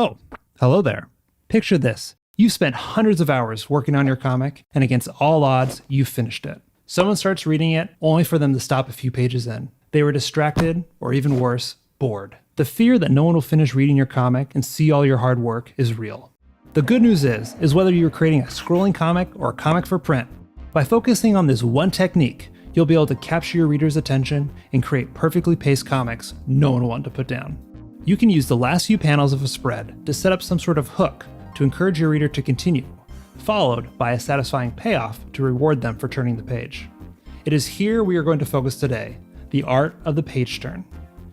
Oh, hello there. Picture this. You've spent hundreds of hours working on your comic, and against all odds, you've finished it. Someone starts reading it, only for them to stop a few pages in. They were distracted, or even worse, bored. The fear that no one will finish reading your comic and see all your hard work is real. The good news is whether you're creating a scrolling comic or a comic for print, by focusing on this one technique, you'll be able to capture your reader's attention and create perfectly paced comics no one will want to put down. You can use the last few panels of a spread to set up some sort of hook to encourage your reader to continue, followed by a satisfying payoff to reward them for turning the page. It is here we are going to focus today, the art of the page turn.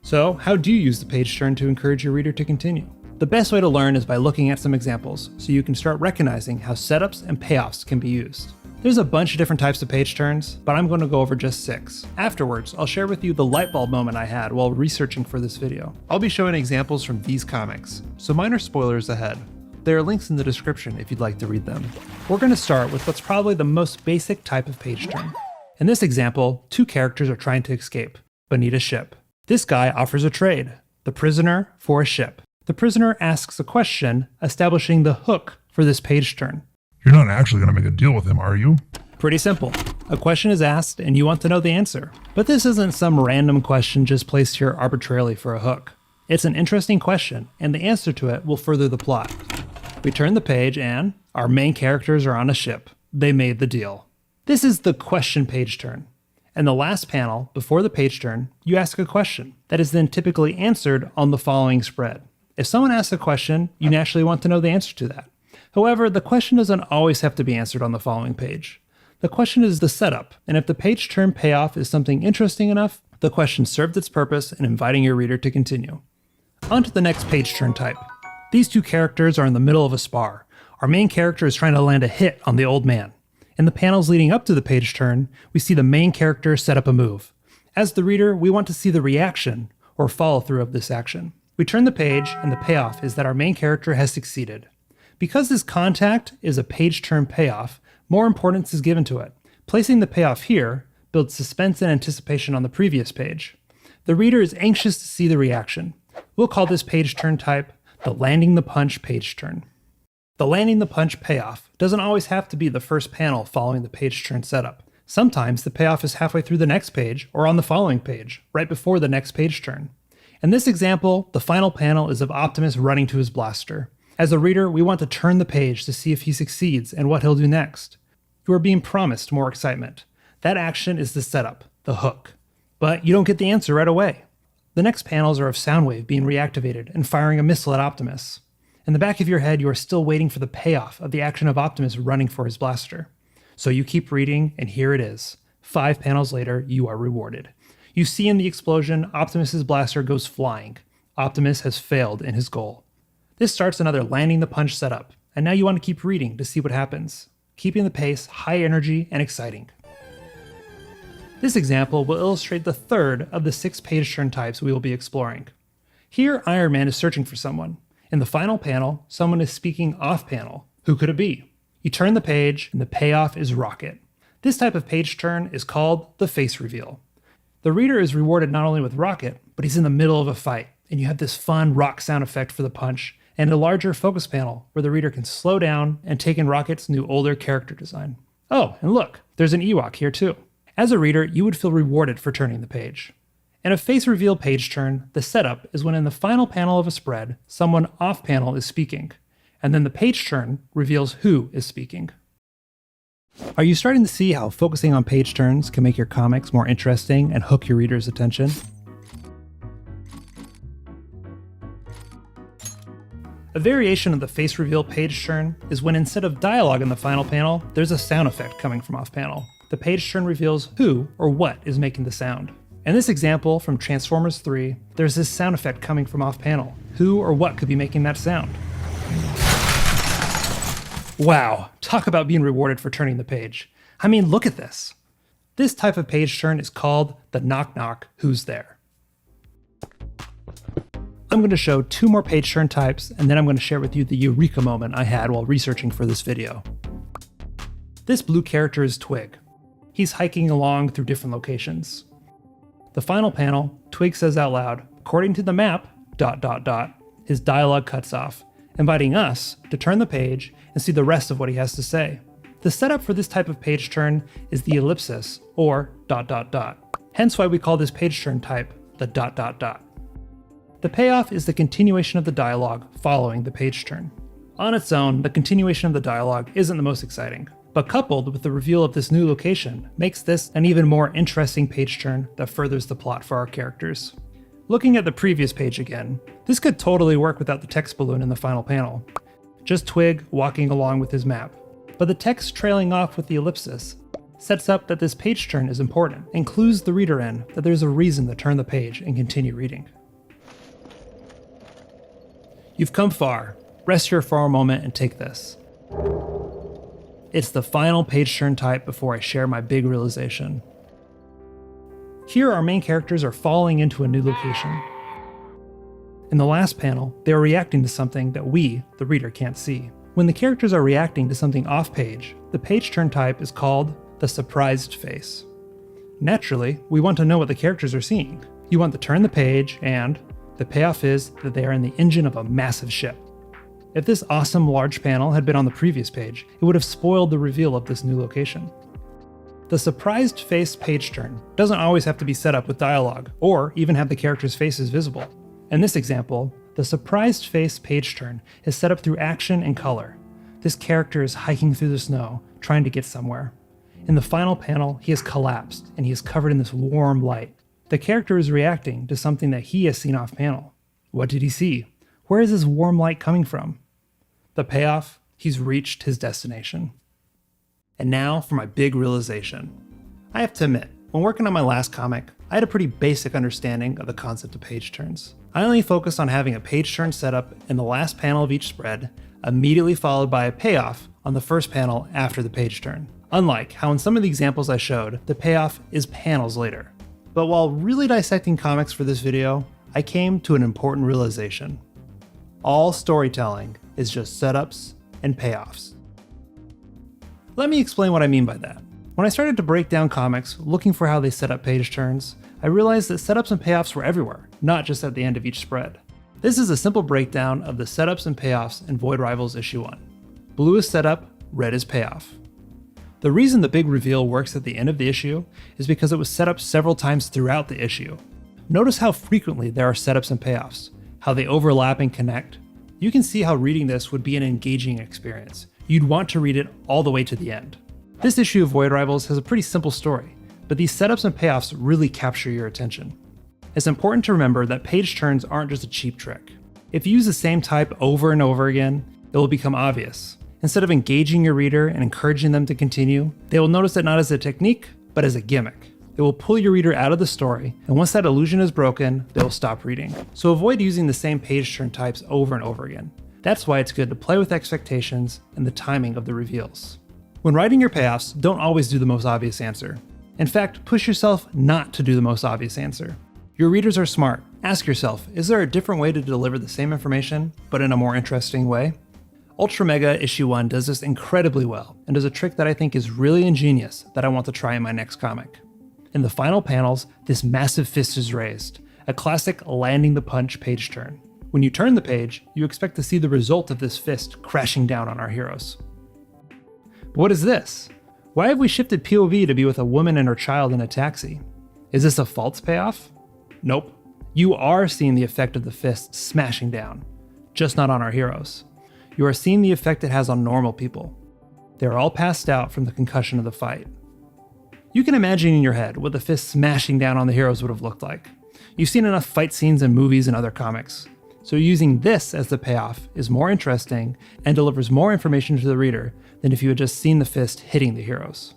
So, how do you use the page turn to encourage your reader to continue? The best way to learn is by looking at some examples, so you can start recognizing how setups and payoffs can be used. There's a bunch of different types of page turns, but I'm going to go over just 6. Afterwards, I'll share with you the light bulb moment I had while researching for this video. I'll be showing examples from these comics, so minor spoilers ahead. There are links in the description if you'd like to read them. We're going to start with what's probably the most basic type of page turn. In this example, 2 characters are trying to escape, but need a ship. This guy offers a trade, the prisoner for a ship. The prisoner asks a question, establishing the hook for this page turn. You're not actually going to make a deal with him, are you? Pretty simple. A question is asked and you want to know the answer. But this isn't some random question just placed here arbitrarily for a hook. It's an interesting question, and the answer to it will further the plot. We turn the page and our main characters are on a ship. They made the deal. This is the question page turn. In the last panel, before the page turn, you ask a question that is then typically answered on the following spread. If someone asks a question, you naturally want to know the answer to that. However, the question doesn't always have to be answered on the following page. The question is the setup, and if the page turn payoff is something interesting enough, the question served its purpose in inviting your reader to continue. On to the next page turn type. These 2 characters are in the middle of a spar. Our main character is trying to land a hit on the old man. In the panels leading up to the page turn, we see the main character set up a move. As the reader, we want to see the reaction, or follow through of this action. We turn the page, and the payoff is that our main character has succeeded. Because this contact is a page turn payoff, more importance is given to it. Placing the payoff here builds suspense and anticipation on the previous page. The reader is anxious to see the reaction. We'll call this page turn type the landing the punch page turn. The landing the punch payoff doesn't always have to be the first panel following the page turn setup. Sometimes the payoff is halfway through the next page or on the following page, right before the next page turn. In this example, the final panel is of Optimus running to his blaster. As a reader, we want to turn the page to see if he succeeds and what he'll do next. You are being promised more excitement. That action is the setup, the hook. But you don't get the answer right away. The next panels are of Soundwave being reactivated and firing a missile at Optimus. In the back of your head, you are still waiting for the payoff of the action of Optimus running for his blaster. So you keep reading, and here it is. 5 panels later, you are rewarded. You see in the explosion, Optimus's blaster goes flying. Optimus has failed in his goal. This starts another landing the punch setup, and now you want to keep reading to see what happens, keeping the pace high energy and exciting. This example will illustrate the 3rd of the 6 page turn types we will be exploring. Here, Iron Man is searching for someone. In the final panel, someone is speaking off panel. Who could it be? You turn the page, and the payoff is Rocket. This type of page turn is called the face reveal. The reader is rewarded not only with Rocket, but he's in the middle of a fight, and you have this fun rock sound effect for the punch, and a larger focus panel where the reader can slow down and take in Rocket's new older character design. Oh, and look, there's an Ewok here too. As a reader, you would feel rewarded for turning the page. In a face reveal page turn, the setup is when in the final panel of a spread, someone off panel is speaking, and then the page turn reveals who is speaking. Are you starting to see how focusing on page turns can make your comics more interesting and hook your reader's attention? A variation of the face reveal page turn is when instead of dialogue in the final panel, there's a sound effect coming from off panel. The page turn reveals who or what is making the sound. In this example from Transformers 3, there's this sound effect coming from off panel. Who or what could be making that sound? Wow, talk about being rewarded for turning the page. I mean, look at this. This type of page turn is called the knock knock, who's there? I'm going to show 2 more page turn types, and then I'm going to share with you the eureka moment I had while researching for this video. This blue character is Twig. He's hiking along through different locations. The final panel, Twig says out loud, according to the map, ... his dialogue cuts off, inviting us to turn the page and see the rest of what he has to say. The setup for this type of page turn is the ellipsis, or ... Hence why we call this page turn type the ... The payoff is the continuation of the dialogue following the page turn. On its own, the continuation of the dialogue isn't the most exciting, but coupled with the reveal of this new location makes this an even more interesting page turn that furthers the plot for our characters. Looking at the previous page again, this could totally work without the text balloon in the final panel. Just Twig walking along with his map. But the text trailing off with the ellipsis sets up that this page turn is important and clues the reader in that there's a reason to turn the page and continue reading. You've come far. Rest here for a moment and take this. It's the final page turn type before I share my big realization. Here our main characters are falling into a new location. In the last panel, they are reacting to something that we, the reader, can't see. When the characters are reacting to something off-page, the page turn type is called the surprised face. Naturally, we want to know what the characters are seeing. You want to turn the page, and the payoff is that they are in the engine of a massive ship. If this awesome large panel had been on the previous page, it would have spoiled the reveal of this new location. The surprised face page turn doesn't always have to be set up with dialogue, or even have the characters' faces visible. In this example, the surprised face page turn is set up through action and color. This character is hiking through the snow, trying to get somewhere. In the final panel, he has collapsed, and he is covered in this warm light. The character is reacting to something that he has seen off panel. What did he see? Where is this warm light coming from? The payoff, he's reached his destination. And now for my big realization. I have to admit, when working on my last comic, I had a pretty basic understanding of the concept of page turns. I only focused on having a page turn setup in the last panel of each spread, immediately followed by a payoff on the first panel after the page turn. Unlike how in some of the examples I showed, the payoff is panels later. But while really dissecting comics for this video, I came to an important realization. All storytelling is just setups and payoffs. Let me explain what I mean by that. When I started to break down comics, looking for how they set up page turns, I realized that setups and payoffs were everywhere, not just at the end of each spread. This is a simple breakdown of the setups and payoffs in Void Rivals issue 1. Blue is setup, red is payoff. The reason the big reveal works at the end of the issue is because it was set up several times throughout the issue. Notice how frequently there are setups and payoffs, how they overlap and connect. You can see how reading this would be an engaging experience. You'd want to read it all the way to the end. This issue of Void Rivals has a pretty simple story, but these setups and payoffs really capture your attention. It's important to remember that page turns aren't just a cheap trick. If you use the same type over and over again, it will become obvious. Instead of engaging your reader and encouraging them to continue, they will notice it not as a technique, but as a gimmick. It will pull your reader out of the story, and once that illusion is broken, they will stop reading. So avoid using the same page turn types over and over again. That's why it's good to play with expectations and the timing of the reveals. When writing your payoffs, don't always do the most obvious answer. In fact, push yourself not to do the most obvious answer. Your readers are smart. Ask yourself, is there a different way to deliver the same information, but in a more interesting way? Ultramega issue 1 does this incredibly well, and does a trick that I think is really ingenious that I want to try in my next comic. In the final panels, this massive fist is raised, a classic landing the punch page turn. When you turn the page, you expect to see the result of this fist crashing down on our heroes. But what is this? Why have we shifted POV to be with a woman and her child in a taxi? Is this a false payoff? Nope. You are seeing the effect of the fist smashing down, just not on our heroes. You are seeing the effect it has on normal people. They are all passed out from the concussion of the fight. You can imagine in your head what the fist smashing down on the heroes would have looked like. You've seen enough fight scenes in movies and other comics, so using this as the payoff is more interesting and delivers more information to the reader than if you had just seen the fist hitting the heroes.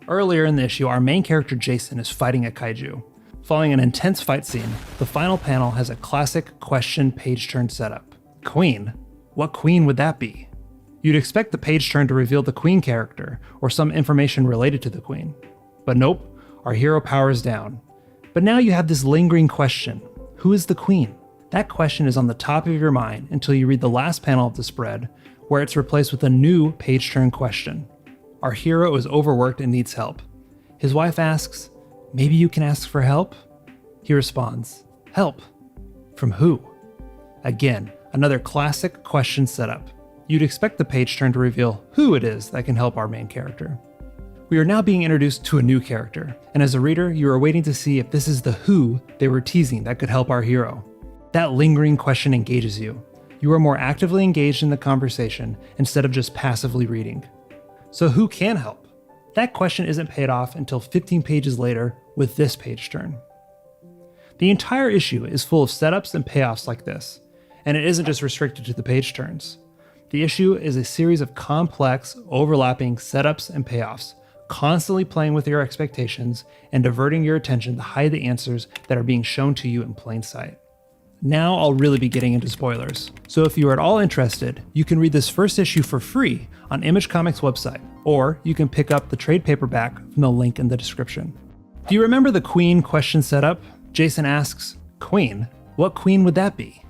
Earlier in the issue, our main character Jason is fighting a kaiju. Following an intense fight scene, the final panel has a classic question page turn setup. Queen? What queen would that be? You'd expect the page turn to reveal the queen character or some information related to the queen. But nope, our hero powers down. But now you have this lingering question. Who is the queen? That question is on the top of your mind until you read the last panel of the spread, where it's replaced with a new page turn question. Our hero is overworked and needs help. His wife asks, "Maybe you can ask for help?" He responds, "Help? From who?" Again, Another classic question setup. You'd expect the page turn to reveal who it is that can help our main character. We are now being introduced to a new character, and as a reader, you are waiting to see if this is the who they were teasing that could help our hero. That lingering question engages you. You are more actively engaged in the conversation instead of just passively reading. So who can help? That question isn't paid off until 15 pages later with this page turn. The entire issue is full of setups and payoffs like this, and it isn't just restricted to the page turns. The issue is a series of complex, overlapping setups and payoffs, constantly playing with your expectations and diverting your attention to hide the answers that are being shown to you in plain sight. Now I'll really be getting into spoilers, so if you are at all interested, you can read this first issue for free on Image Comics' website, or you can pick up the trade paperback from the link in the description. Do you remember the Queen question setup? Jason asks, Queen? What queen would that be?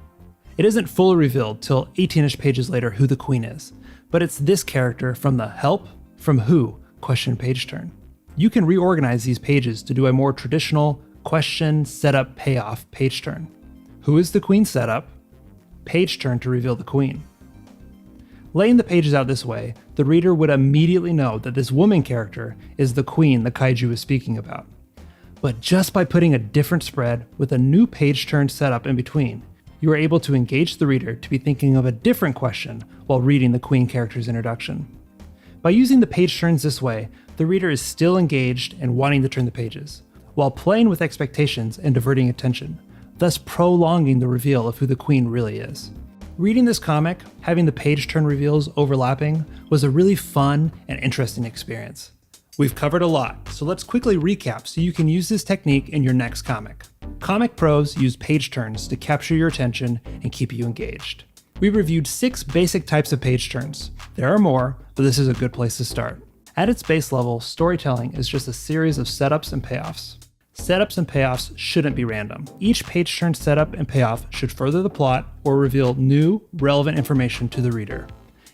It isn't fully revealed till 18-ish pages later who the queen is, but it's this character from the help, from who question page turn. You can reorganize these pages to do a more traditional question, setup, payoff page turn. Who is the queen setup? Page turn to reveal the queen. Laying the pages out this way, the reader would immediately know that this woman character is the queen the kaiju is speaking about. But just by putting a different spread with a new page turn setup in between, you are able to engage the reader to be thinking of a different question while reading the queen character's introduction. By using the page turns this way, the reader is still engaged and wanting to turn the pages, while playing with expectations and diverting attention, thus prolonging the reveal of who the queen really is. Reading this comic, having the page turn reveals overlapping, was a really fun and interesting experience. We've covered a lot, so let's quickly recap so you can use this technique in your next comic. Comic pros use page turns to capture your attention and keep you engaged. We reviewed 6 basic types of page turns. There are more, but this is a good place to start. At its base level, storytelling is just a series of setups and payoffs. Setups and payoffs shouldn't be random. Each page turn setup and payoff should further the plot or reveal new, relevant information to the reader.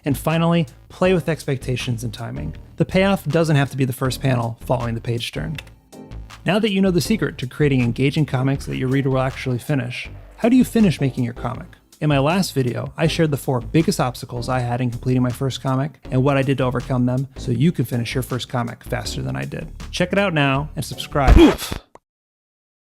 And finally, play with expectations and timing. The payoff doesn't have to be the first panel following the page turn. Now that you know the secret to creating engaging comics that your reader will actually finish, how do you finish making your comic? In my last video, I shared the 4 biggest obstacles I had in completing my first comic and what I did to overcome them so you can finish your first comic faster than I did. Check it out now and subscribe. Oof.